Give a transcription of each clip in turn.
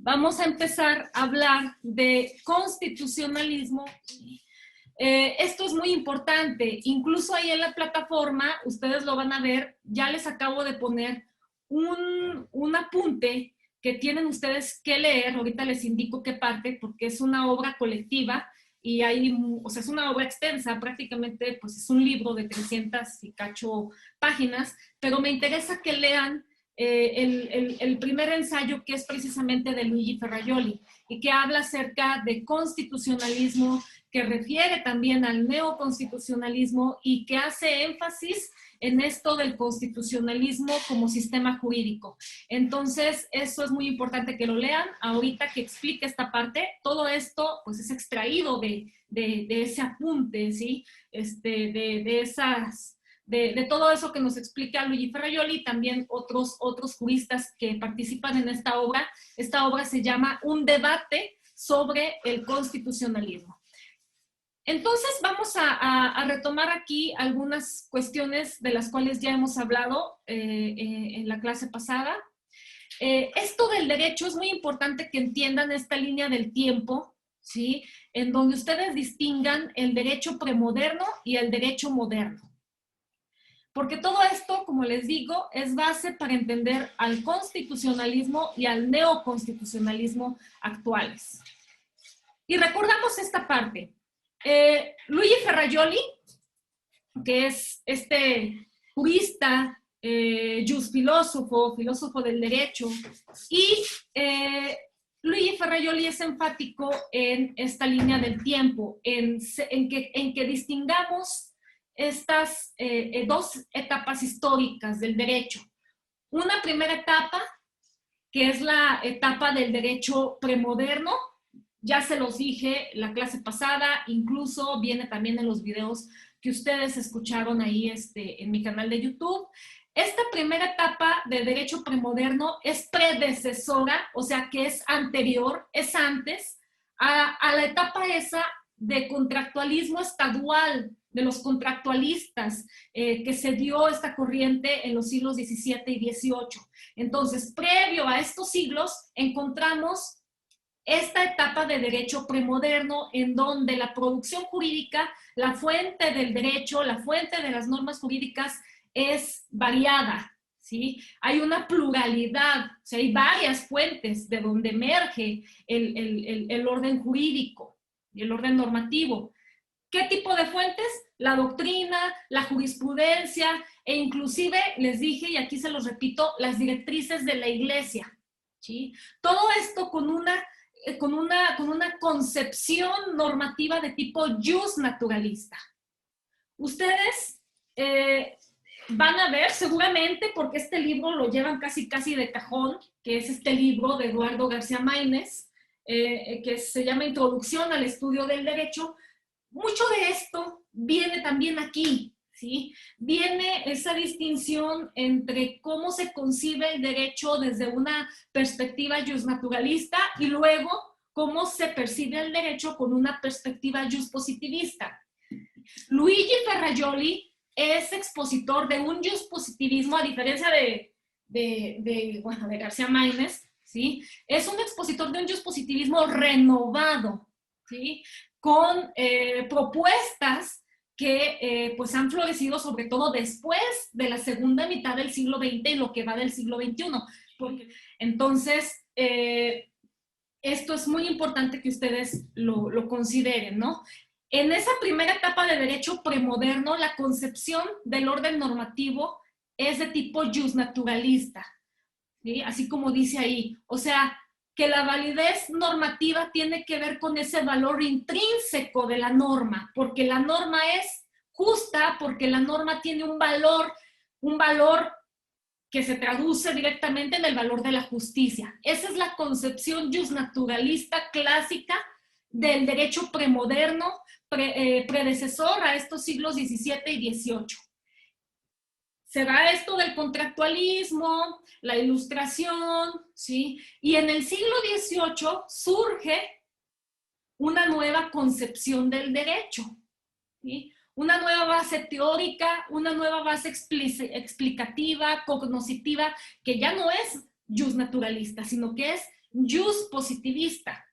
vamos a empezar a hablar de constitucionalismo. Esto es muy importante, incluso ahí en la plataforma, ustedes lo van a ver, ya les acabo de poner un apunte que tienen ustedes que leer, ahorita les indico qué parte, porque es una obra colectiva y hay, o sea, es una obra extensa, prácticamente pues es un libro de 300 y cacho páginas, pero me interesa que lean el primer ensayo, que es precisamente de Luigi Ferrajoli y que habla acerca de constitucionalismo, que refiere también al neoconstitucionalismo y que hace énfasis en esto del constitucionalismo como sistema jurídico. Entonces, eso es muy importante que lo lean. Ahorita que explique esta parte, todo esto pues es extraído de ese apunte, ¿sí? De todo eso que nos explica Luigi Ferrajoli, también otros juristas que participan en esta obra. Esta obra se llama Un debate sobre el constitucionalismo. Entonces vamos a retomar aquí algunas cuestiones de las cuales ya hemos hablado en la clase pasada. Esto del derecho es muy importante que entiendan esta línea del tiempo, ¿sí? En donde ustedes distingan el derecho premoderno y el derecho moderno. Porque todo esto, como les digo, es base para entender al constitucionalismo y al neoconstitucionalismo actuales. Y recordamos esta parte. Luigi Ferrajoli, que es este jurista, filósofo del derecho, y Luigi Ferrajoli es enfático en esta línea del tiempo, en que distingamos estas dos etapas históricas del derecho. Una primera etapa, que es la etapa del derecho premoderno. Ya se los dije la clase pasada, incluso viene también en los videos que ustedes escucharon ahí en mi canal de YouTube. Esta primera etapa de derecho premoderno es predecesora, o sea que es anterior, es antes a la etapa esa de contractualismo estadual, de los contractualistas, que se dio esta corriente en los siglos XVII y XVIII. Entonces, previo a estos siglos, encontramos esta etapa de derecho premoderno en donde la producción jurídica, la fuente del derecho, la fuente de las normas jurídicas es variada, ¿sí? Hay una pluralidad, o sea, hay varias fuentes de donde emerge el orden jurídico y el orden normativo. ¿Qué tipo de fuentes? La doctrina, la jurisprudencia e inclusive, les dije, y aquí se los repito, las directrices de la Iglesia, ¿sí? Todo esto con una concepción normativa de tipo jus naturalista. Ustedes van a ver seguramente, porque este libro lo llevan casi de cajón, que es este libro de Eduardo García Maínez, que se llama Introducción al Estudio del Derecho. Mucho de esto viene también aquí, ¿sí? Viene esa distinción entre cómo se concibe el derecho desde una perspectiva justnaturalista y luego cómo se percibe el derecho con una perspectiva justpositivista. Luigi Ferrajoli es expositor de un justpositivismo, a diferencia de García Maínez, ¿sí? Es un expositor de un justpositivismo renovado, ¿sí? Con propuestas que pues han florecido sobre todo después de la segunda mitad del siglo XX y lo que va del siglo XXI. Entonces, esto es muy importante que ustedes lo consideren, ¿no? En esa primera etapa de derecho premoderno, la concepción del orden normativo es de tipo justnaturalista, ¿sí? Así como dice ahí. O sea, que la validez normativa tiene que ver con ese valor intrínseco de la norma, porque la norma es justa, porque la norma tiene un valor que se traduce directamente en el valor de la justicia. Esa es la concepción justnaturalista clásica del derecho premoderno, predecesor a estos siglos XVII y XVIII. Se da esto del contractualismo, la ilustración, ¿sí? Y en el siglo XVIII surge una nueva concepción del derecho, ¿sí? Una nueva base teórica, una nueva base explicativa, cognoscitiva, que ya no es justnaturalista, sino que es jus positivista.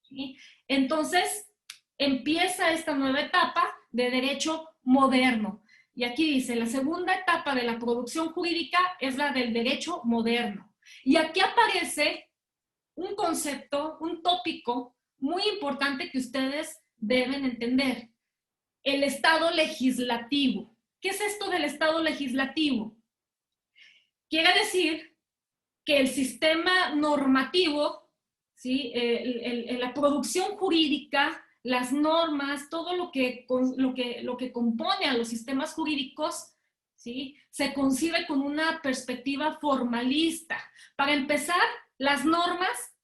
¿Sí? Entonces, empieza esta nueva etapa de derecho moderno. Y aquí dice, la segunda etapa de la producción jurídica es la del derecho moderno. Y aquí aparece un concepto, un tópico muy importante que ustedes deben entender. El Estado legislativo. ¿Qué es esto del Estado legislativo? Quiere decir que el sistema normativo, ¿sí? La producción jurídica, las normas, todo lo que compone a los sistemas jurídicos, ¿sí? Se concibe con una perspectiva formalista. Para empezar, las normas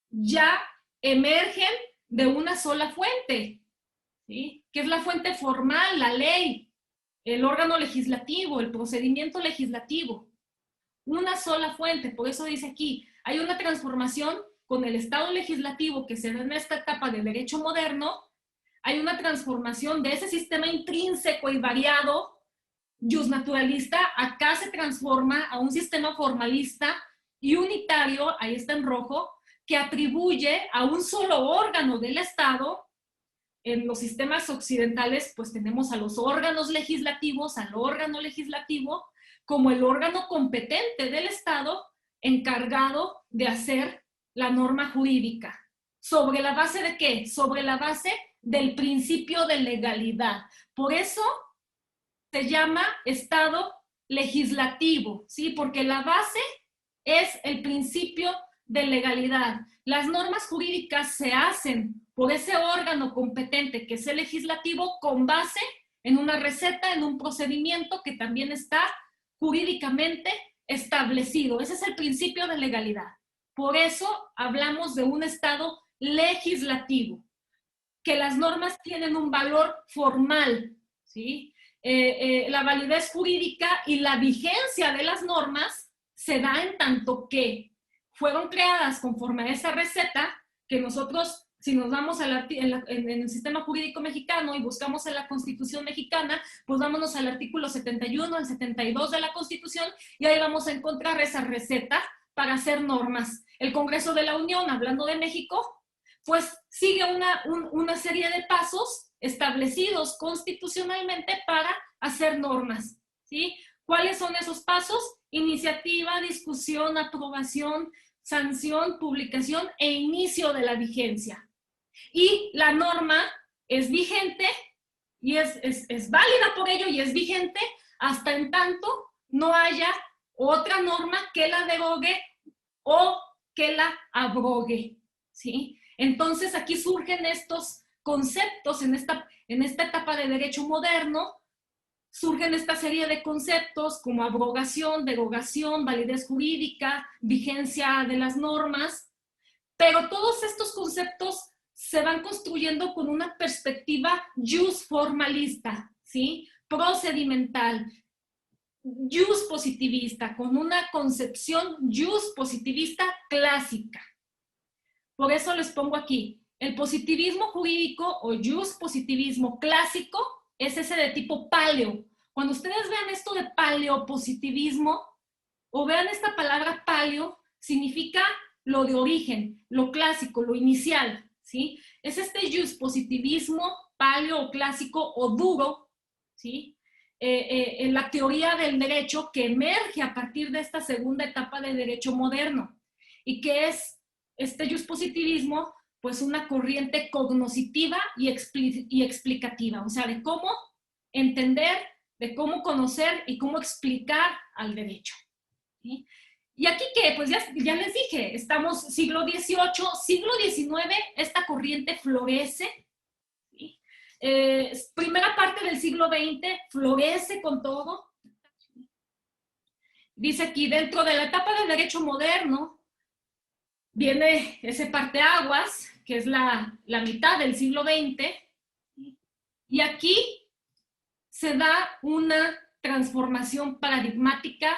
ya emergen de una sola fuente, ¿sí? Que es la fuente formal, la ley, el órgano legislativo, el procedimiento legislativo. Una sola fuente, por eso dice aquí, hay una transformación con el Estado legislativo que se da en esta etapa del derecho moderno, hay una transformación de ese sistema intrínseco y variado, justnaturalista, acá se transforma a un sistema formalista y unitario, ahí está en rojo, que atribuye a un solo órgano del Estado. En los sistemas occidentales, pues tenemos a los órganos legislativos, al órgano legislativo, como el órgano competente del Estado encargado de hacer la norma jurídica. ¿Sobre la base de qué? Sobre la base del principio de legalidad. Por eso se llama Estado legislativo, ¿sí? Porque la base es el principio de legalidad. Las normas jurídicas se hacen por ese órgano competente que es el legislativo con base en una receta, en un procedimiento que también está jurídicamente establecido. Ese es el principio de legalidad. Por eso hablamos de un Estado legislativo, que las normas tienen un valor formal, ¿sí? La validez jurídica y la vigencia de las normas se da en tanto que fueron creadas conforme a esa receta que nosotros, si nos vamos en el sistema jurídico mexicano y buscamos en la Constitución mexicana, pues vámonos al artículo 71, al 72 de la Constitución y ahí vamos a encontrar esa receta para hacer normas. El Congreso de la Unión, hablando de México, pues sigue una serie de pasos establecidos constitucionalmente para hacer normas, ¿sí? ¿Cuáles son esos pasos? Iniciativa, discusión, aprobación, sanción, publicación e inicio de la vigencia. Y la norma es vigente y es válida por ello y es vigente hasta en tanto no haya otra norma que la derogue o que la abrogue, ¿sí? Entonces aquí surgen estos conceptos en esta etapa de derecho moderno, surgen esta serie de conceptos como abrogación, derogación, validez jurídica, vigencia de las normas, pero todos estos conceptos se van construyendo con una perspectiva jusformalista, ¿sí? Procedimental, juspositivista, con una concepción juspositivista clásica. Por eso les pongo aquí, el positivismo jurídico o juspositivismo clásico es ese de tipo paleo. Cuando ustedes vean esto de paleopositivismo o vean esta palabra paleo, significa lo de origen, lo clásico, lo inicial, ¿sí? Es este juspositivismo paleo o clásico o duro, ¿sí? En la teoría del derecho que emerge a partir de esta segunda etapa del derecho moderno y que es este juspositivismo, pues una corriente cognoscitiva y explicativa, o sea, de cómo entender, de cómo conocer y cómo explicar al derecho, ¿sí? Y aquí que, pues ya les dije, estamos siglo XVIII, siglo XIX, esta corriente florece, ¿sí? Primera parte del siglo XX florece con todo. Dice aquí, dentro de la etapa del derecho moderno, viene ese parteaguas, que es la mitad del siglo XX, y aquí se da una transformación paradigmática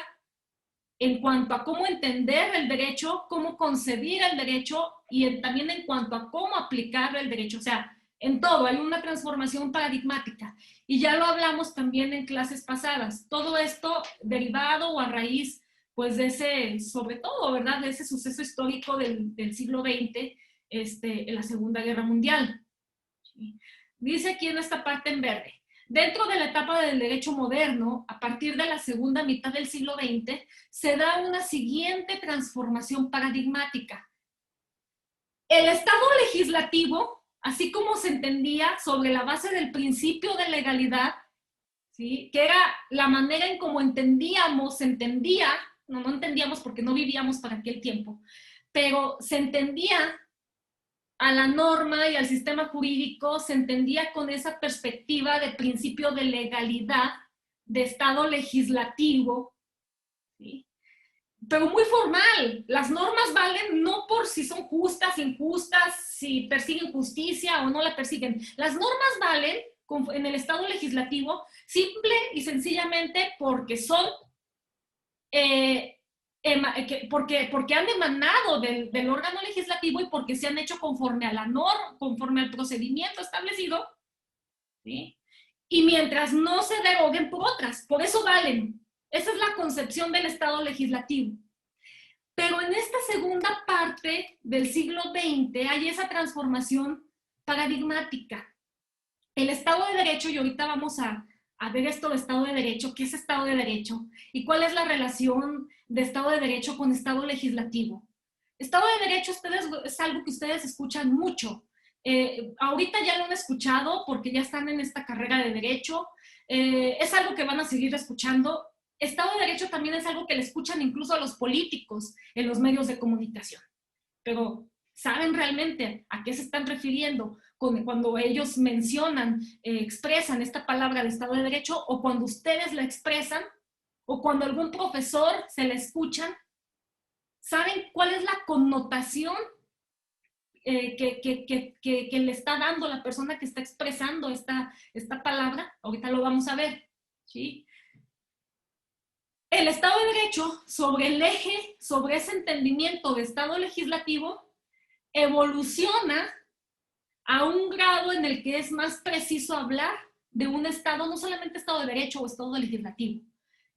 en cuanto a cómo entender el derecho, cómo concebir el derecho y también en cuanto a cómo aplicar el derecho. O sea, en todo hay una transformación paradigmática. Y ya lo hablamos también en clases pasadas. Todo esto derivado o a raíz pues de ese, sobre todo, ¿verdad? De ese suceso histórico del siglo XX, en la Segunda Guerra Mundial. ¿Sí? Dice aquí en esta parte en verde, dentro de la etapa del derecho moderno, a partir de la segunda mitad del siglo XX, se da una siguiente transformación paradigmática. El Estado legislativo, así como se entendía sobre la base del principio de legalidad, ¿sí?, que era la manera en cómo entendíamos, se entendía, no entendíamos porque no vivíamos para aquel tiempo, pero se entendía a la norma y al sistema jurídico, se entendía con esa perspectiva de principio de legalidad, de Estado legislativo, ¿sí?, pero muy formal. Las normas valen no por si son justas, injustas, si persiguen justicia o no la persiguen. Las normas valen en el Estado legislativo simple y sencillamente porque son, porque han emanado del órgano legislativo y porque se han hecho conforme a la norma, conforme al procedimiento establecido, ¿sí?, y mientras no se deroguen por otras. Por eso valen. Esa es la concepción del Estado legislativo. Pero en esta segunda parte del siglo XX hay esa transformación paradigmática. El Estado de Derecho, y ahorita vamos a ver esto de Estado de Derecho, ¿qué es Estado de Derecho? ¿Y cuál es la relación de Estado de Derecho con Estado legislativo? Estado de Derecho es algo que ustedes escuchan mucho. Ahorita ya lo han escuchado porque ya están en esta carrera de Derecho. Es algo que van a seguir escuchando. Estado de Derecho también es algo que le escuchan incluso a los políticos en los medios de comunicación. Pero, ¿saben realmente a qué se están refiriendo cuando ellos mencionan, expresan esta palabra de Estado de Derecho, o cuando ustedes la expresan, o cuando algún profesor se la escuchan? ¿Saben cuál es la connotación que le está dando la persona que está expresando esta palabra? Ahorita lo vamos a ver, ¿sí? El Estado de Derecho, sobre el eje, sobre ese entendimiento de Estado legislativo, evoluciona a un grado en el que es más preciso hablar de un Estado, no solamente Estado de Derecho o Estado legislativo,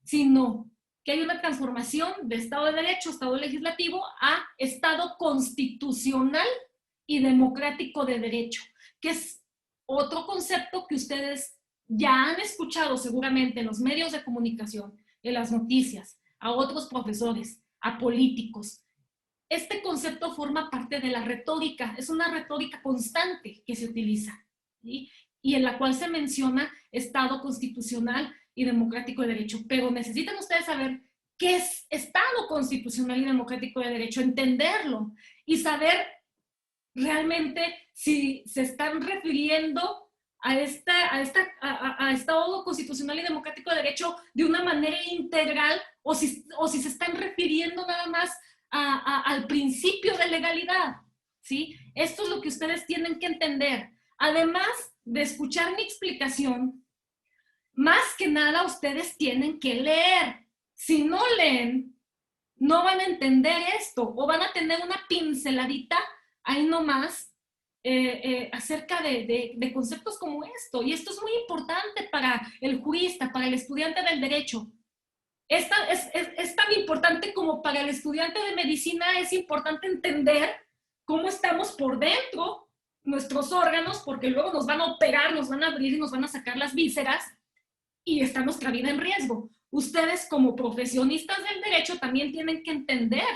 sino que hay una transformación de Estado de Derecho, Estado legislativo, a Estado constitucional y democrático de derecho, que es otro concepto que ustedes ya han escuchado seguramente en los medios de comunicación, en las noticias, a otros profesores, a políticos. Este concepto forma parte de la retórica, es una retórica constante que se utiliza, ¿sí?, y en la cual se menciona Estado constitucional y democrático de derecho. Pero necesitan ustedes saber qué es Estado constitucional y democrático de derecho, entenderlo y saber realmente si se están refiriendo a Estado constitucional y democrático de derecho de una manera integral, o si se están refiriendo nada más al principio de legalidad, ¿sí? Esto es lo que ustedes tienen que entender. Además de escuchar mi explicación, más que nada ustedes tienen que leer. Si no leen, no van a entender esto, o van a tener una pinceladita ahí nomás acerca de conceptos como esto. Y esto es muy importante para el jurista, para el estudiante del derecho. Es tan importante como para el estudiante de medicina. Es importante entender cómo estamos por dentro, nuestros órganos, porque luego nos van a operar, nos van a abrir y nos van a sacar las vísceras y está nuestra vida en riesgo. Ustedes como profesionistas del derecho también tienen que entender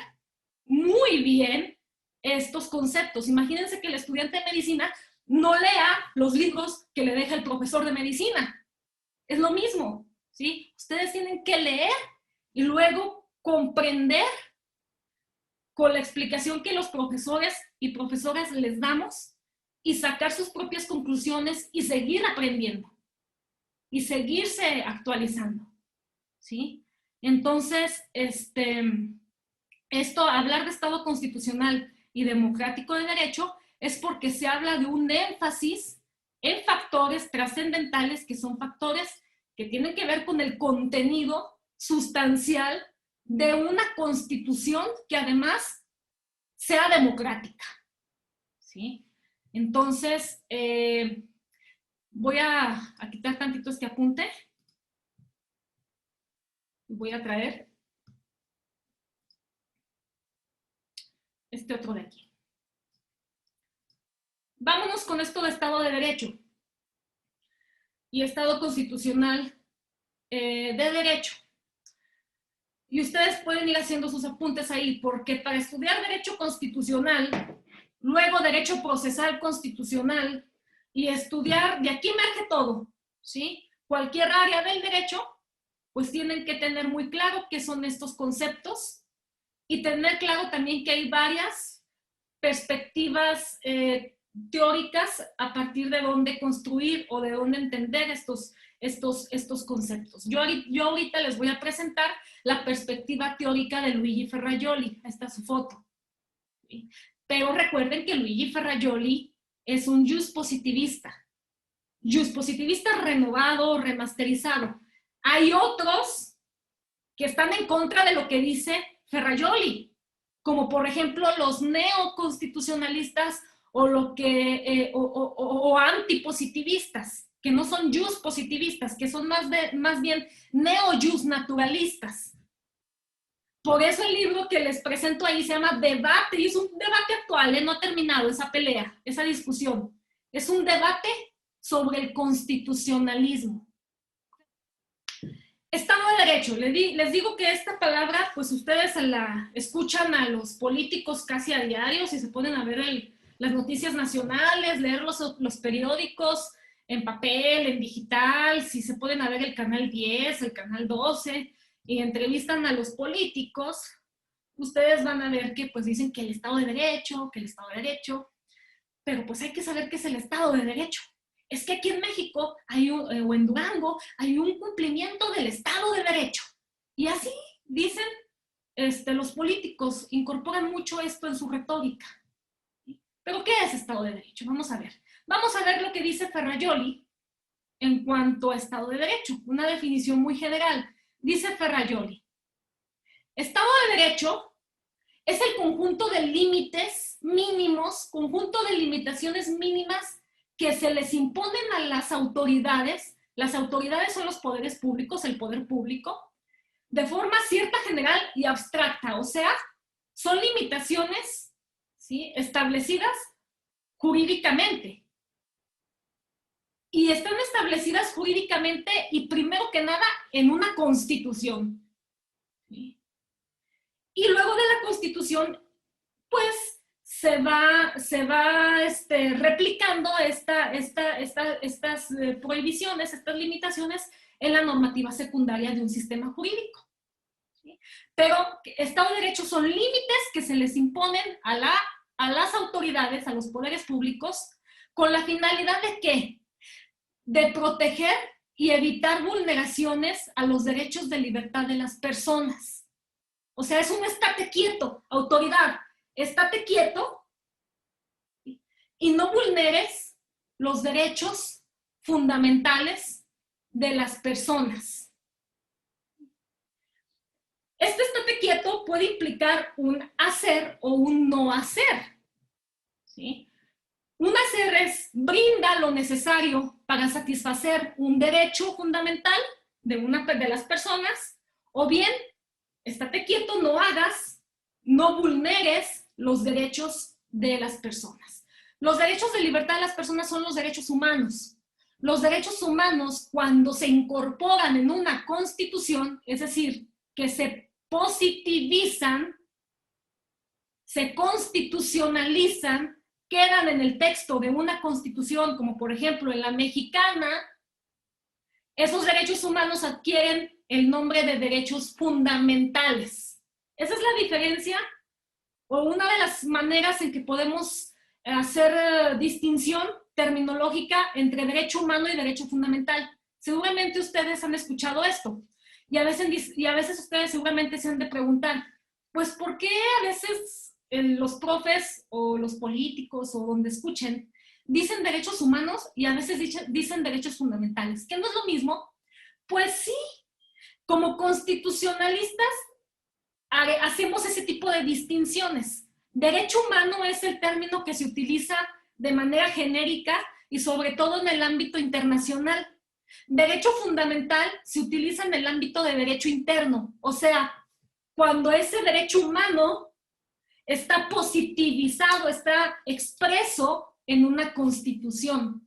muy bien estos conceptos. Imagínense que el estudiante de medicina no lea los libros que le deja el profesor de medicina. Es lo mismo, ¿sí? Ustedes tienen que leer y luego comprender con la explicación que los profesores y profesoras les damos y sacar sus propias conclusiones y seguir aprendiendo y seguirse actualizando, ¿sí? Entonces, hablar de Estado constitucional y democrático de derecho es porque se habla de un énfasis en factores trascendentales, que son factores que tienen que ver con el contenido sustancial de una constitución que además sea democrática, ¿sí? Entonces, voy a quitar tantito este apunte y voy a traer este otro de aquí. Vámonos con esto de Estado de Derecho y Estado constitucional de Derecho. Y ustedes pueden ir haciendo sus apuntes ahí, porque para estudiar Derecho Constitucional, luego Derecho Procesal Constitucional, y estudiar, de aquí emerge todo, ¿sí? Cualquier área del derecho, pues tienen que tener muy claro qué son estos conceptos y tener claro también que hay varias perspectivas teóricas a partir de dónde construir o de dónde entender estos conceptos. Yo ahorita les voy a presentar la perspectiva teórica de Luigi Ferrajoli. Esta es su foto. ¿Sí? Pero recuerden que Luigi Ferrajoli es un jus positivista renovado, remasterizado. Hay otros que están en contra de lo que dice Ferrajoli, como por ejemplo los neoconstitucionalistas o antipositivistas, que no son jus positivistas, que son más bien neo-jus naturalistas. Por eso el libro que les presento ahí se llama Debate, y es un debate actual, no ha terminado esa pelea, esa discusión. Es un debate sobre el constitucionalismo. Estado de Derecho. Les digo que esta palabra, pues ustedes la escuchan a los políticos casi a diario, si se ponen a ver las noticias nacionales, leer los periódicos en papel, en digital, si se pueden a ver el canal 10, el canal 12, y entrevistan a los políticos, ustedes van a ver que pues dicen que el Estado de Derecho, pero pues hay que saber qué es el Estado de Derecho. Es que aquí en México o en Durango hay un cumplimiento del Estado de Derecho. Y así dicen los políticos, incorporan mucho esto en su retórica. ¿Pero qué es Estado de Derecho? Vamos a ver. Vamos a ver lo que dice Ferrajoli en cuanto a Estado de Derecho, una definición muy general. Dice Ferrajoli, Estado de Derecho es el conjunto de límites mínimos, conjunto de limitaciones mínimas que se les imponen a las autoridades son los poderes públicos, el poder público, de forma cierta, general y abstracta, o sea, son limitaciones, ¿sí?, establecidas jurídicamente. Y están establecidas jurídicamente y primero que nada en una constitución. ¿Sí? Y luego de la constitución, pues se va replicando estas prohibiciones, estas limitaciones en la normativa secundaria de un sistema jurídico. ¿Sí? Pero Estado de Derecho son límites que se les imponen a las autoridades, a los poderes públicos, con la finalidad de ¿qué? De proteger y evitar vulneraciones a los derechos de libertad de las personas. O sea, es un estate quieto, autoridad. Estate quieto y no vulneres los derechos fundamentales de las personas. Este estate quieto puede implicar un hacer o un no hacer. ¿Sí? Un hacer es brinda lo necesario para satisfacer un derecho fundamental de las personas, o bien, estate quieto, no hagas, no vulneres los derechos de las personas. Los derechos de libertad de las personas son los derechos humanos. Los derechos humanos, cuando se incorporan en una constitución, es decir, que se positivizan, se constitucionalizan, quedan en el texto de una constitución, como por ejemplo en la mexicana, esos derechos humanos adquieren el nombre de derechos fundamentales. Esa es la diferencia o una de las maneras en que podemos hacer distinción terminológica entre derecho humano y derecho fundamental. Seguramente ustedes han escuchado esto y a veces ustedes seguramente se han de preguntar, pues ¿por qué a veces los profes o los políticos o donde escuchen dicen derechos humanos y a veces dicen derechos fundamentales? ¿Que no es lo mismo? Pues sí, como constitucionalistas hacemos ese tipo de distinciones. Derecho humano es el término que se utiliza de manera genérica y sobre todo en el ámbito internacional. Derecho fundamental se utiliza en el ámbito de derecho interno, o sea, cuando ese derecho humano está positivizado, está expreso en una constitución.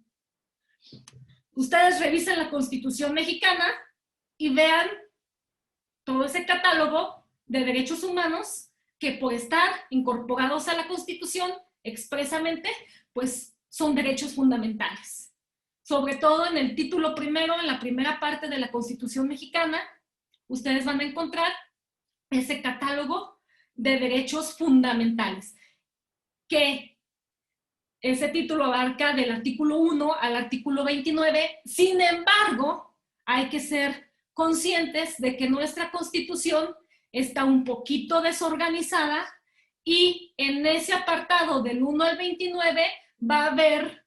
Ustedes revisen la Constitución mexicana y vean todo ese catálogo de derechos humanos que por estar incorporados a la Constitución expresamente, pues son derechos fundamentales. Sobre todo en el título primero, en la primera parte de la Constitución mexicana, ustedes van a encontrar ese catálogo de derechos fundamentales, que ese título abarca del artículo 1 al artículo 29. Sin embargo, hay que ser conscientes de que nuestra Constitución está un poquito desorganizada y en ese apartado del 1 al 29 va a haber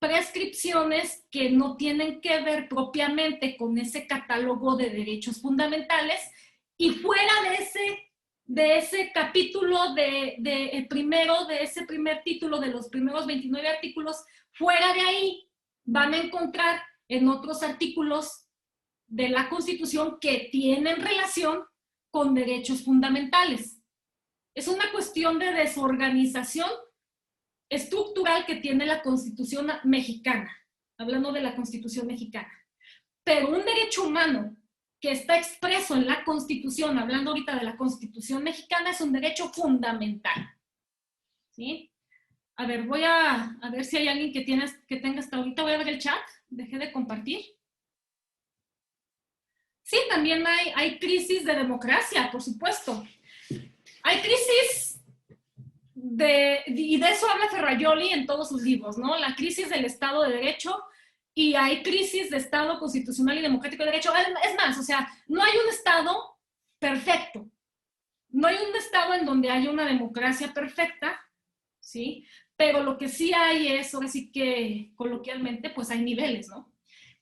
prescripciones que no tienen que ver propiamente con ese catálogo de derechos fundamentales, y fuera de ese capítulo primero, de ese primer título de los primeros 29 artículos, fuera de ahí van a encontrar en otros artículos de la Constitución que tienen relación con derechos fundamentales. Es una cuestión de desorganización estructural que tiene la Constitución mexicana, hablando de la Constitución mexicana. Pero un derecho humano que está expreso en la Constitución, hablando ahorita de la Constitución mexicana, es un derecho fundamental. ¿Sí? A ver, voy a ver si hay alguien que tenga hasta ahorita. Voy a ver el chat, dejé de compartir. Sí, también hay crisis de democracia, por supuesto. Hay crisis y de eso habla Ferrajoli en todos sus libros, ¿no? La crisis del Estado de Derecho, y hay crisis de Estado constitucional y democrático de derecho. Es más, o sea, no hay un Estado perfecto. No hay un Estado en donde haya una democracia perfecta, ¿sí? Pero lo que sí hay es, ahora sí que coloquialmente, pues hay niveles, ¿no?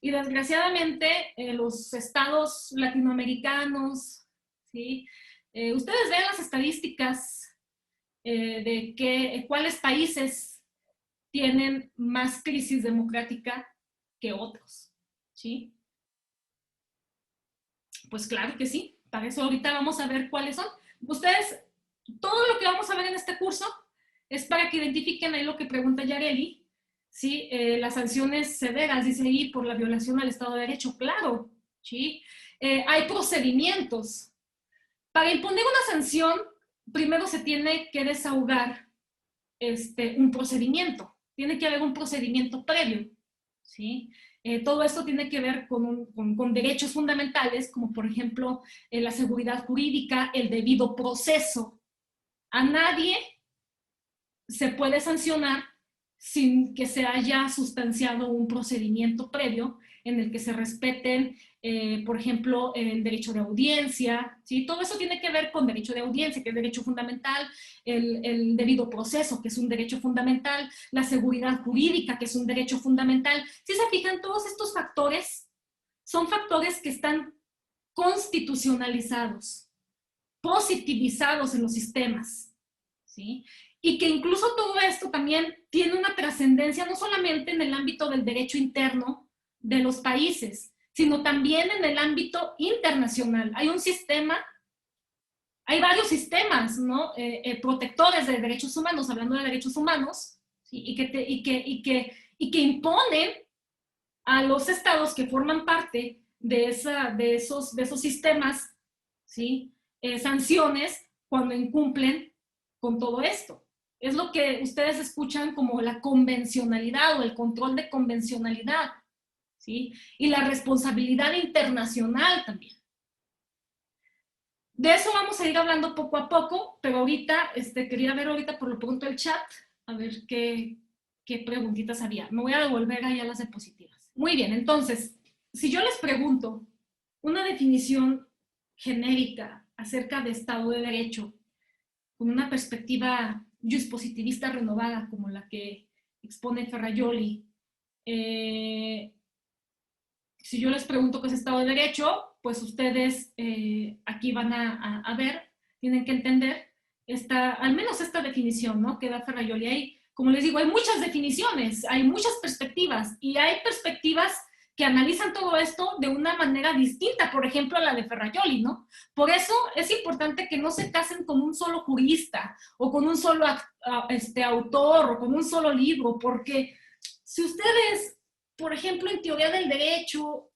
Y desgraciadamente los estados latinoamericanos, ¿sí? Ustedes vean las estadísticas de cuáles países tienen más crisis democrática que otros, ¿sí? Pues claro que sí, para eso ahorita vamos a ver cuáles son. Ustedes, todo lo que vamos a ver en este curso es para que identifiquen ahí lo que pregunta Yareli, ¿sí? Las sanciones severas, dice ahí, por la violación al Estado de Derecho, claro, ¿sí? Hay procedimientos. Para imponer una sanción, primero se tiene que desahogar un procedimiento. Tiene que haber un procedimiento previo, ¿sí? Todo esto tiene que ver con derechos fundamentales, como por ejemplo la seguridad jurídica, el debido proceso. A nadie se puede sancionar sin que se haya sustanciado un procedimiento previo en el que se respeten, por ejemplo, el derecho de audiencia, ¿sí? Todo eso tiene que ver con derecho de audiencia, que es derecho fundamental, el debido proceso, que es un derecho fundamental, la seguridad jurídica, que es un derecho fundamental. Si se fijan, todos estos factores son factores que están constitucionalizados, positivizados en los sistemas, ¿sí? Y que incluso todo esto también tiene una trascendencia no solamente en el ámbito del derecho interno de los países, sino también en el ámbito internacional. Hay un sistema, hay varios sistemas, ¿no? Protectores de derechos humanos, hablando de derechos humanos, ¿sí? y que imponen a los estados que forman parte de esos sistemas, ¿sí? Sanciones cuando incumplen con todo esto. Es lo que ustedes escuchan como la convencionalidad o el control de convencionalidad, ¿sí? Y la responsabilidad internacional también. De eso vamos a ir hablando poco a poco, pero ahorita, quería ver ahorita por lo pronto el chat, a ver qué preguntitas había. Me voy a devolver ahí a las diapositivas. Muy bien, entonces, si yo les pregunto una definición genérica acerca de Estado de Derecho, con una perspectiva juspositivista renovada, como la que expone Ferrajoli, si yo les pregunto qué es Estado de Derecho, pues ustedes aquí van a ver, tienen que entender al menos esta definición, ¿no? Que da Ferrajoli. Ahí, como les digo, hay muchas definiciones, hay muchas perspectivas, y hay perspectivas que analizan todo esto de una manera distinta, por ejemplo, a la de Ferrajoli, ¿no? Por eso es importante que no se casen con un solo jurista o con un solo autor o con un solo libro, porque si ustedes, por ejemplo, en teoría del derecho,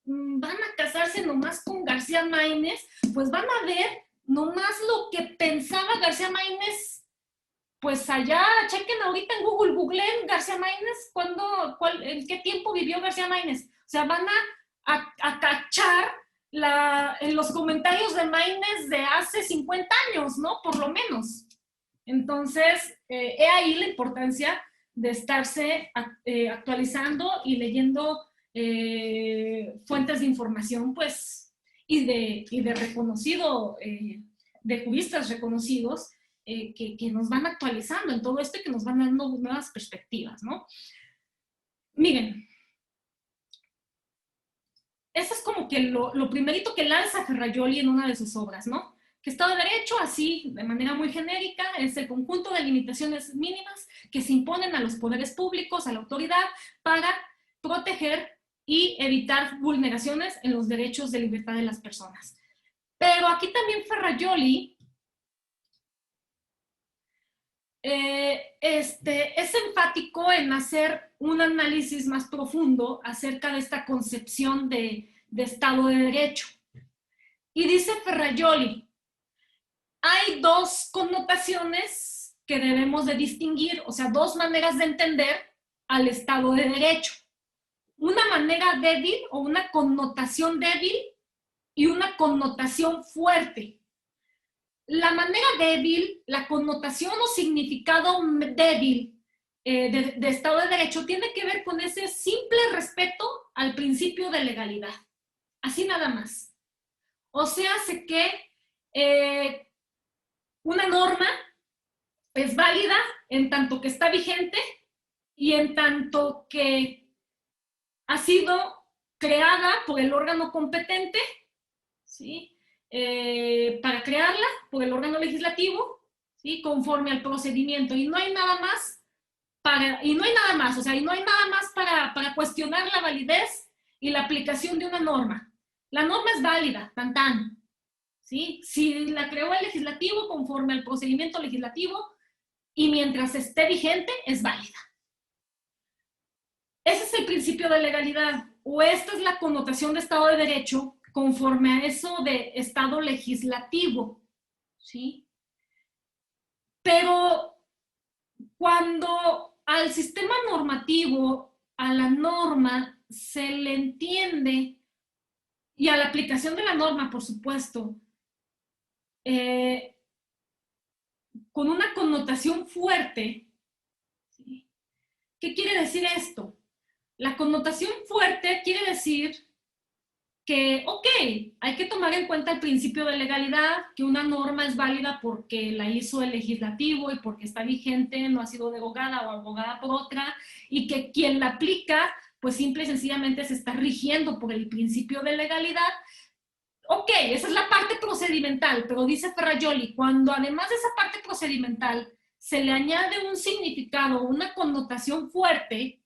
van a casarse nomás con García Maínez, pues van a ver nomás lo que pensaba García Maínez. Pues allá, chequen ahorita en Google, googleen García Maínez, ¿en qué tiempo vivió García Maínez? O sea, van a cachar en los comentarios de Maínez de hace 50 años, ¿no? Por lo menos. Entonces, he ahí la importancia de estarse actualizando y leyendo fuentes de información, pues, y de reconocido, de juristas reconocidos, que nos van actualizando en todo esto y que nos van dando nuevas perspectivas, ¿no? Miren, eso es como que lo primerito que lanza Ferrajoli en una de sus obras, ¿no? Que Estado de Derecho, así, de manera muy genérica, es el conjunto de limitaciones mínimas que se imponen a los poderes públicos, a la autoridad, para proteger y evitar vulneraciones en los derechos de libertad de las personas. Pero aquí también Ferrajoli es enfático en hacer un análisis más profundo acerca de esta concepción de Estado de Derecho. Y dice Ferrajoli, hay dos connotaciones que debemos de distinguir, o sea, dos maneras de entender al Estado de Derecho. Una manera débil o una connotación débil y una connotación fuerte. La manera débil, la connotación o significado débil de Estado de Derecho tiene que ver con ese simple respeto al principio de legalidad. Así nada más. O sea, hace que una norma es válida en tanto que está vigente y en tanto que ha sido creada por el órgano competente, ¿sí? Para crearla por el órgano legislativo, ¿sí? Conforme al procedimiento, y no hay nada más o sea, y no hay nada más para cuestionar la validez y la aplicación de una norma. La norma es válida, tan tan, ¿sí? Si la creó el legislativo conforme al procedimiento legislativo y mientras esté vigente, es válida. Ese es el principio de legalidad, o esta es la connotación de Estado de Derecho conforme a eso de Estado legislativo, ¿sí? Pero cuando al sistema normativo, a la norma, se le entiende, y a la aplicación de la norma, por supuesto, con una connotación fuerte, ¿sí? ¿Qué quiere decir esto? La connotación fuerte quiere decir que, ok, hay que tomar en cuenta el principio de legalidad, que una norma es válida porque la hizo el legislativo y porque está vigente, no ha sido derogada o abogada por otra, y que quien la aplica, pues simple y sencillamente se está rigiendo por el principio de legalidad. Ok, esa es la parte procedimental, pero dice Ferrajoli, cuando además de esa parte procedimental se le añade un significado, una connotación fuerte,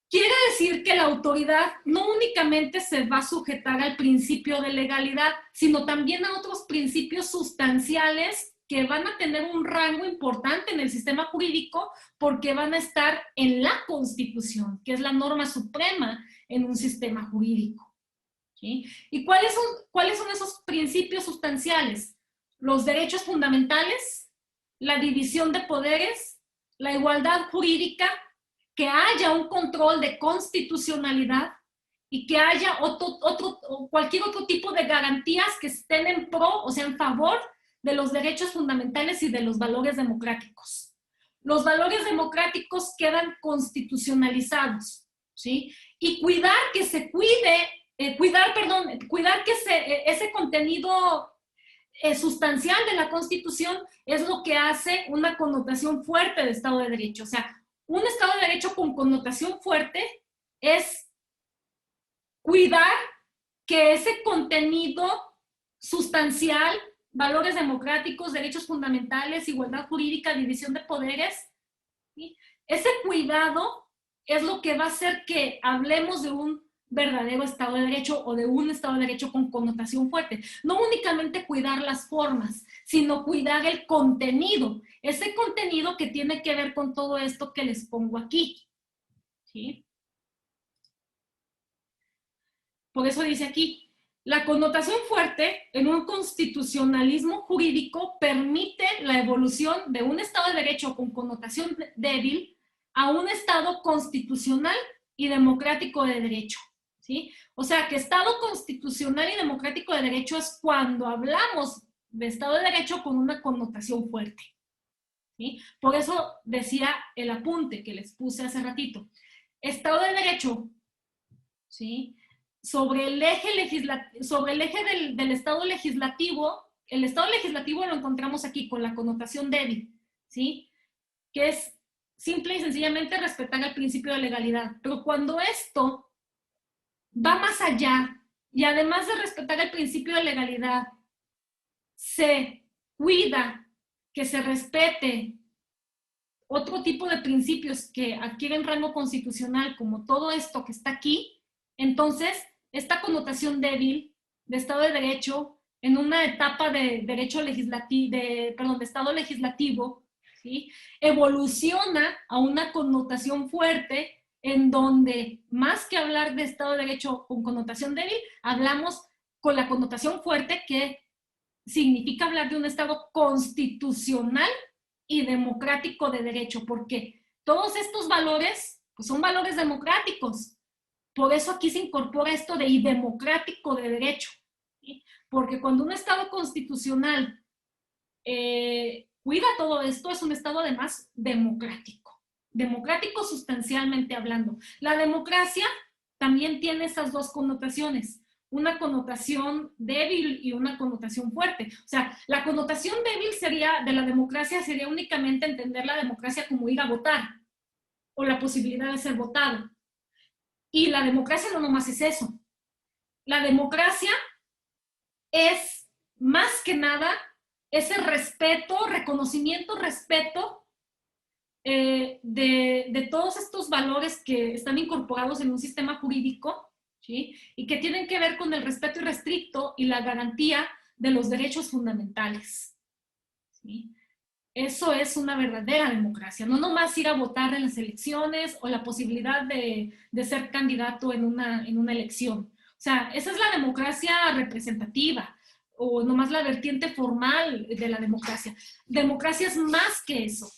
quiere decir que la autoridad no únicamente se va a sujetar al principio de legalidad, sino también a otros principios sustanciales que van a tener un rango importante en el sistema jurídico porque van a estar en la Constitución, que es la norma suprema en un sistema jurídico. ¿Sí? ¿Y cuáles son esos principios sustanciales? Los derechos fundamentales, la división de poderes, la igualdad jurídica, que haya un control de constitucionalidad y que haya cualquier otro tipo de garantías que estén en pro, o sea, en favor de los derechos fundamentales y de los valores democráticos. Los valores democráticos quedan constitucionalizados, ¿sí? Y cuidar que se cuide, cuidar que ese contenido sustancial de la Constitución es lo que hace una connotación fuerte de Estado de Derecho. O sea, un Estado de Derecho con connotación fuerte es cuidar que ese contenido sustancial, valores democráticos, derechos fundamentales, igualdad jurídica, división de poderes, ¿sí? Ese cuidado es lo que va a hacer que hablemos de un verdadero Estado de Derecho o de un Estado de Derecho con connotación fuerte. No únicamente cuidar las formas, sino cuidar el contenido. Ese contenido que tiene que ver con todo esto que les pongo aquí. ¿Sí? Por eso dice aquí, la connotación fuerte en un constitucionalismo jurídico permite la evolución de un Estado de Derecho con connotación débil a un Estado constitucional y democrático de derecho. ¿Sí? O sea, que Estado constitucional y democrático de derecho es cuando hablamos de Estado de Derecho con una connotación fuerte. ¿Sí? Por eso decía el apunte que les puse hace ratito. Estado de Derecho, ¿sí? Sobre el eje del Estado legislativo, el Estado legislativo lo encontramos aquí con la connotación débil, ¿sí? Que es simple y sencillamente respetar el principio de legalidad. Pero cuando esto va más allá y además de respetar el principio de legalidad, se cuida que se respete otro tipo de principios que adquieren rango constitucional, como todo esto que está aquí, entonces esta connotación débil de Estado de Derecho en una etapa de derecho legislativo, de Estado legislativo, ¿sí? Evoluciona a una connotación fuerte en donde más que hablar de Estado de Derecho con connotación débil, hablamos con la connotación fuerte que significa hablar de un Estado constitucional y democrático de derecho, porque todos estos valores pues son valores democráticos. Por eso aquí se incorpora esto de y democrático de derecho, ¿sí? Porque cuando un Estado constitucional cuida todo esto, es un Estado además democrático sustancialmente hablando. La democracia también tiene esas dos connotaciones, una connotación débil y una connotación fuerte. O sea, la connotación débil de la democracia sería únicamente entender la democracia como ir a votar o la posibilidad de ser votado. Y la democracia no nomás es eso. La democracia es más que nada ese respeto, reconocimiento, respeto de todos estos valores que están incorporados en un sistema jurídico, ¿sí? Y que tienen que ver con el respeto irrestricto y la garantía de los derechos fundamentales, ¿sí? Eso es una verdadera democracia, no nomás ir a votar en las elecciones o la posibilidad de ser candidato en una elección. O sea, esa es la democracia representativa o nomás la vertiente formal de la democracia. Democracia es más que eso.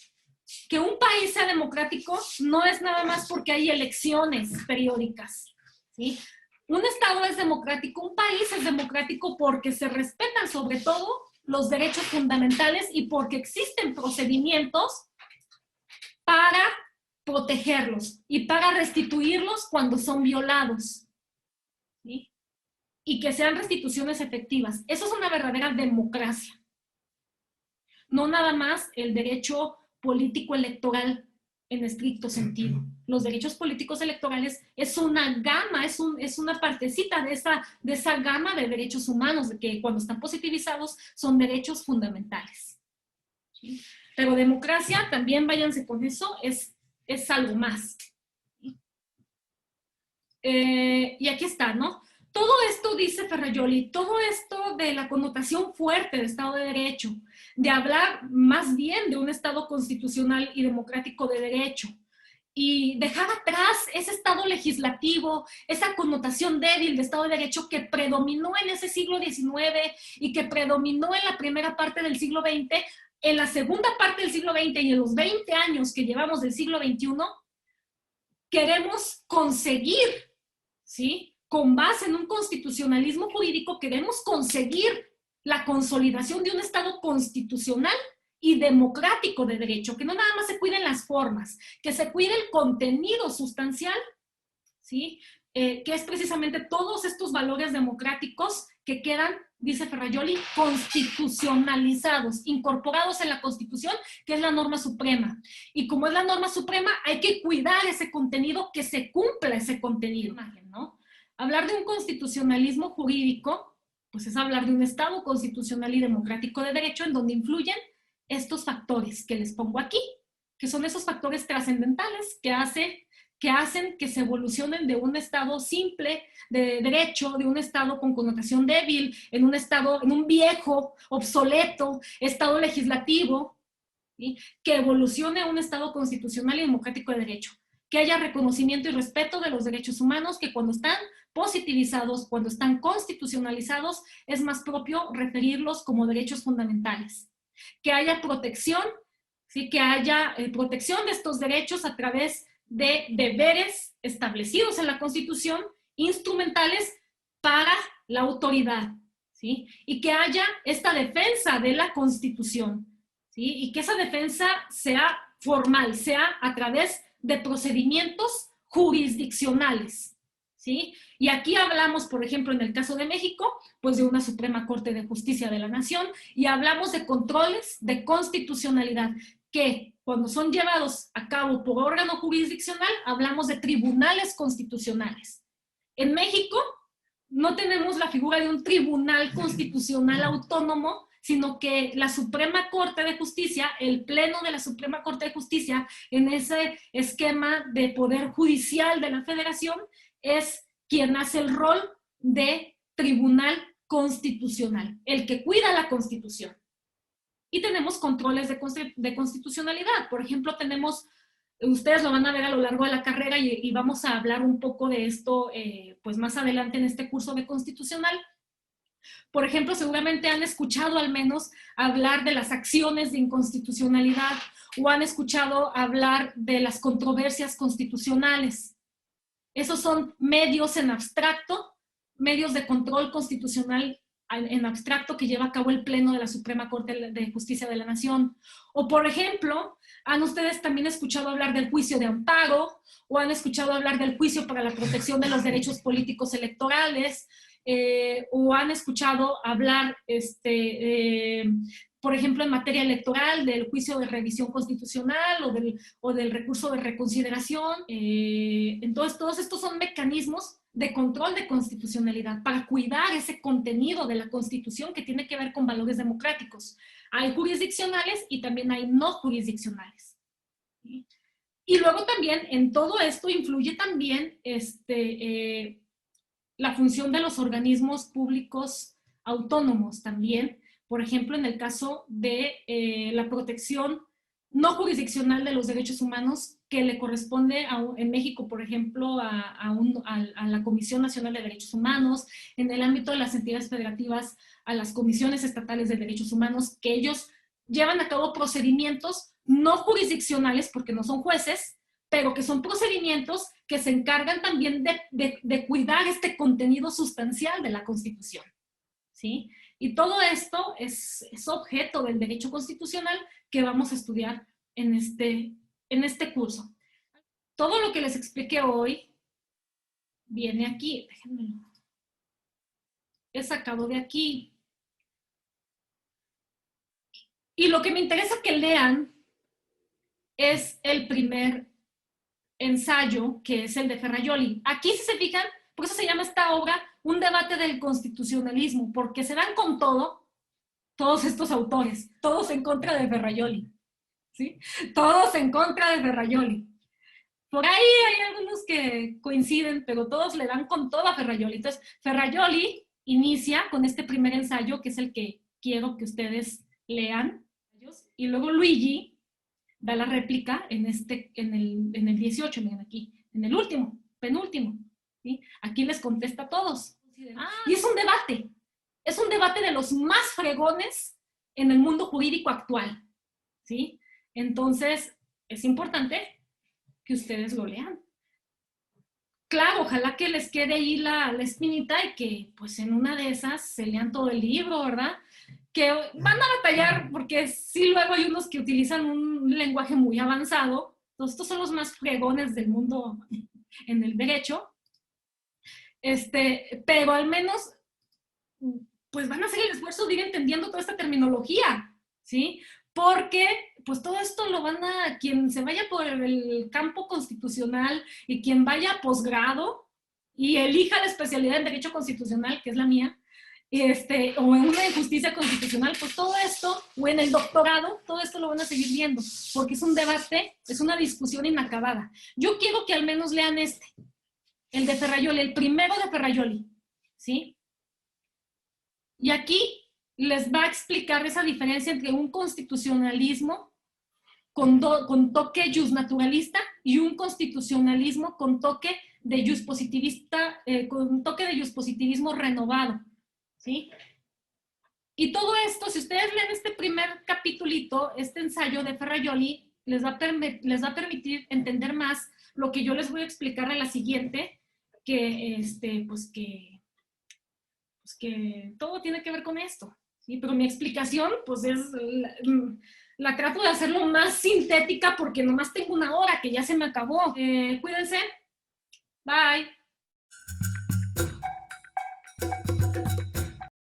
Que un país sea democrático no es nada más porque hay elecciones periódicas, ¿sí? Un Estado es democrático, un país es democrático porque se respetan sobre todo los derechos fundamentales y porque existen procedimientos para protegerlos y para restituirlos cuando son violados, ¿sí? Y que sean restituciones efectivas. Eso es una verdadera democracia. No nada más el derecho político electoral en estricto sentido. Los derechos políticos electorales es una gama, es una partecita de esa gama de derechos humanos, de que cuando están positivizados son derechos fundamentales. ¿Sí? Pero democracia, también váyanse con eso, es algo más. Y aquí está, ¿no? Todo esto, dice Ferrajoli, todo esto de la connotación fuerte de Estado de Derecho, de hablar más bien de un Estado constitucional y democrático de derecho, y dejar atrás ese Estado legislativo, esa connotación débil de Estado de Derecho que predominó en ese siglo XIX y que predominó en la primera parte del siglo XX, en la segunda parte del siglo XX y en los 20 años que llevamos del siglo XXI, queremos conseguir, ¿sí? Con base en un constitucionalismo jurídico, queremos conseguir la consolidación de un Estado constitucional y democrático de derecho, que no nada más se cuiden las formas, que se cuide el contenido sustancial, ¿sí? Que es precisamente todos estos valores democráticos que quedan, dice Ferrajoli, constitucionalizados, incorporados en la Constitución, que es la norma suprema. Y como es la norma suprema, hay que cuidar ese contenido, que se cumpla ese contenido, ¿no? Hablar de un constitucionalismo jurídico, pues es hablar de un Estado constitucional y democrático de derecho en donde influyen estos factores que les pongo aquí, que son esos factores trascendentales que hace que hacen que se evolucionen de un estado simple de derecho, de un estado con connotación débil, en un estado, en un viejo, obsoleto estado legislativo, ¿sí? Que evolucione a un estado constitucional y democrático de derecho, que haya reconocimiento y respeto de los derechos humanos, que cuando están positivizados, cuando están constitucionalizados, es más propio referirlos como derechos fundamentales, que haya protección, ¿sí? Que haya protección de estos derechos a través de deberes establecidos en la Constitución, instrumentales para la autoridad, ¿sí? Y que haya esta defensa de la Constitución, ¿sí? Y que esa defensa sea formal, sea a través de procedimientos jurisdiccionales, ¿sí? Y aquí hablamos, por ejemplo, en el caso de México, pues de una Suprema Corte de Justicia de la Nación, y hablamos de controles de constitucionalidad, que cuando son llevados a cabo por órgano jurisdiccional, hablamos de tribunales constitucionales. En México no tenemos la figura de un tribunal constitucional autónomo, sino que la Suprema Corte de Justicia, el Pleno de la Suprema Corte de Justicia, en ese esquema de poder judicial de la Federación, es quien hace el rol de tribunal constitucional, el que cuida la Constitución. Y tenemos controles de constitucionalidad. Por ejemplo, tenemos, ustedes lo van a ver a lo largo de la carrera y vamos a hablar un poco de esto pues más adelante en este curso de constitucional. Por ejemplo, seguramente han escuchado al menos hablar de las acciones de inconstitucionalidad o han escuchado hablar de las controversias constitucionales. Esos son medios en abstracto, medios de control constitucional en abstracto que lleva a cabo el Pleno de la Suprema Corte de Justicia de la Nación. O, por ejemplo, han ustedes también escuchado hablar del juicio de amparo o han escuchado hablar del juicio para la protección de los derechos políticos electorales, o han escuchado hablar, por ejemplo, en materia electoral, del juicio de revisión constitucional o del recurso de reconsideración. Entonces, todos estos son mecanismos de control de constitucionalidad para cuidar ese contenido de la Constitución que tiene que ver con valores democráticos. Hay jurisdiccionales y también hay no jurisdiccionales. Y luego también en todo esto influye también la función de los organismos públicos autónomos también, por ejemplo, en el caso de la protección no jurisdiccional de los derechos humanos que le corresponde en México, por ejemplo, a la Comisión Nacional de Derechos Humanos, en el ámbito de las entidades federativas, a las comisiones estatales de derechos humanos, que ellos llevan a cabo procedimientos no jurisdiccionales, porque no son jueces, pero que son procedimientos que se encargan también de cuidar este contenido sustancial de la Constitución, ¿sí? Y todo esto es objeto del derecho constitucional que vamos a estudiar en este curso. Todo lo que les expliqué hoy viene aquí. Déjenmelo. He sacado de aquí. Y lo que me interesa que lean es el primer ensayo, que es el de Ferrajoli. Aquí, si se fijan, por eso se llama esta obra Un debate del constitucionalismo, porque se dan con todo, todos estos autores, todos en contra de Ferrajoli, ¿sí? Todos en contra de Ferrajoli. Por ahí hay algunos que coinciden, pero todos le dan con todo a Ferrajoli. Entonces, Ferrajoli inicia con este primer ensayo, que es el que quiero que ustedes lean, y luego Luigi da la réplica en el 18, miren aquí, en el último, penúltimo, ¿sí? Aquí les contesta a todos. Y es un debate de los más fregones en el mundo jurídico actual, ¿sí? Entonces, es importante que ustedes lo lean. Claro, ojalá que les quede ahí la espinita y que pues en una de esas se lean todo el libro, ¿verdad? Que van a batallar porque sí, luego hay unos que utilizan un lenguaje muy avanzado. Entonces, estos son los más fregones del mundo en el derecho. Pero al menos pues van a hacer el esfuerzo de ir entendiendo toda esta terminología, ¿sí? Porque pues todo esto lo quien se vaya por el campo constitucional y quien vaya a posgrado y elija la especialidad en Derecho Constitucional, que es la mía, o en una injusticia constitucional, pues todo esto, o en el doctorado, todo esto lo van a seguir viendo, porque es un debate, es una discusión inacabada. Yo quiero que al menos lean el de Ferrajoli, el primero de Ferrajoli, ¿sí? Y aquí les va a explicar esa diferencia entre un constitucionalismo con toque justnaturalista y un constitucionalismo con toque de justpositivista, con toque de justpositivismo renovado, ¿sí? Y todo esto, si ustedes leen este primer capitulito, este ensayo de Ferrajoli, les va a permitir entender más lo que yo les voy a explicar en la siguiente, pues que todo tiene que ver con esto, ¿sí? Pero mi explicación, pues la trato de hacerlo más sintética porque nomás tengo una hora que ya se me acabó. Cuídense. Bye.